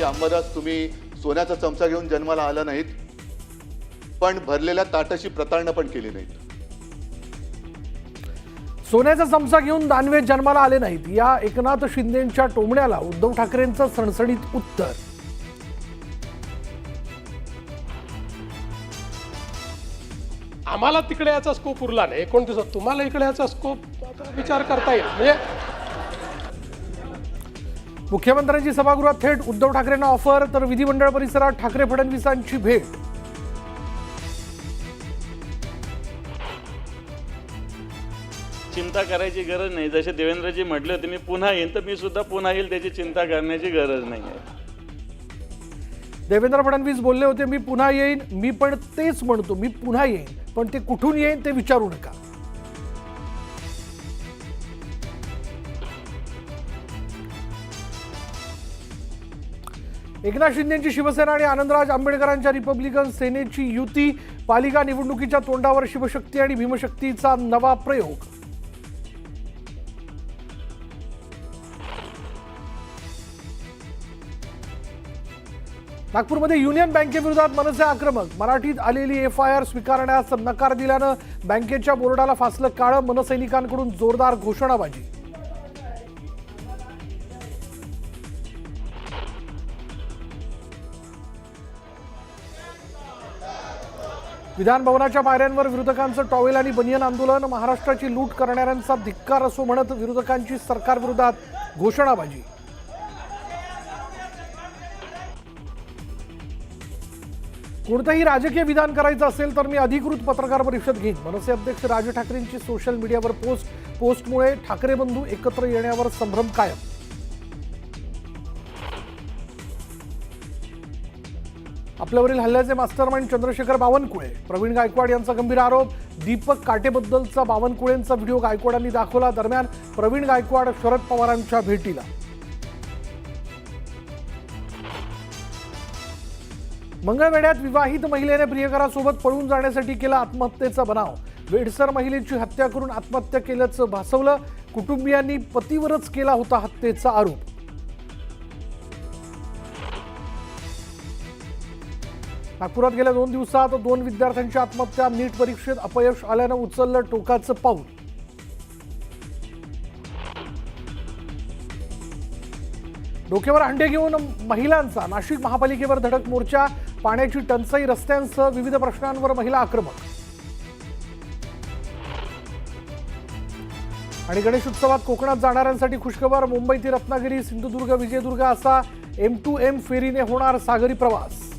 की अंबादास तुम्ही सोन्याचा चमचा घेऊन जन्माला आला नाहीत, पण भरलेल्या ताटाची प्रतारणा पण केली नाहीत. सोन्याचा चमचा घेऊन दानवे जन्माला आले नाहीत या एकनाथ शिंदेंच्या टोमण्याला उद्धव ठाकरेंचं सणसणीत उत्तर. आम्हाला तिकडे याचा स्कोप उरला नाही 29, तुम्हाला इकडे याचा स्कोप विचार करता येईल. म्हणजे मुख्यमंत्र्यांची सभागृहात थेट उद्धव ठाकरेंना ऑफर, तर विधिमंडळ परिसरात ठाकरे फडणवीसांची भेट. चिंता करायची गरज नाही. जसे देवेंद्रजी म्हटले होते मी पुन्हा येईन, तर मी सुद्धा पुन्हा येईल, त्याची चिंता करण्याची गरज नाही आहे. देवेंद्र फडणवीस बोलले होते मी पुन्हा येईन, मी पण तेच म्हणतो मी पुन्हा येईन, पण ते कुठून येईन ते विचारू नका. एकनाथ शिंदेची शिवसेना आणि आनंदराज आंबेडकरांच्या रिपब्लिकन सेनेची युती. पालिका निवडणुकीच्या तोंडावर शिवशक्ती आणि भीमशक्तीचा नवा प्रयोग. नागपूरमध्ये युनियन बँकेविरोधात मनसे आक्रमक. मराठीत आलेली FIR स्वीकारण्यास नकार दिल्यानं बँकेच्या बोर्डाला फासलं काळं. मनसैनिकांकडून जोरदार घोषणाबाजी. विधान भवनाच्या पायऱ्यांवर विरोधकांचं टॉवेल आणि बनियन आंदोलन. महाराष्ट्राची लूट करणाऱ्यांचा धिक्कार असो म्हणत विरोधकांची सरकारविरोधात घोषणाबाजी. कोणतंही राजकीय विधान करायचं असेल तर मी अधिकृत पत्रकार परिषद घेईन. मनसे अध्यक्ष राज ठाकरेंची सोशल मीडियावर पोस्टमुळे ठाकरे बंधू एकत्र येण्यावर संभ्रम कायम. आपल्यावरील हल्ल्याचे मास्टरमाइंड चंद्रशेखर बावनकुळे. प्रवीण गायकवाड यांचा गंभीर आरोप. दीपक काटेबद्दलचा बावनकुळेंचा व्हिडिओ गायकवाडांनी दाखवला. दरम्यान प्रवीण गायकवाड शरद पवारांच्या भेटीला. मंगळवेढ्यात विवाहित महिलेने प्रियकरासोबत पळून जाण्यासाठी केला आत्महत्येचा बनाव. वेडसर महिलेची हत्या करून आत्महत्या केल्याचं भासवलं. कुटुंबियांनी पतीवरच केला होता हत्येचा आरोप. नागपुरात गेल्या 2 दिवसात 2 विद्यार्थ्यांची आत्महत्या. नीट परीक्षेत अपयश आल्यानं उचललं टोकाचं पाऊल. डोक्यावर अंडे घेऊन महिलांचा नाशिक महापालिकेवर धडक मोर्चा. पाण्याची टंचाई, रस्त्यांसह विविध प्रश्नांवर महिला आक्रमक. आणि गणेश उत्सवात कोकणात जाणाऱ्यांसाठी खुशखबर. मुंबई ते रत्नागिरी, सिंधुदुर्ग, विजयदुर्ग असा M2M फेरीने होणार सागरी प्रवास.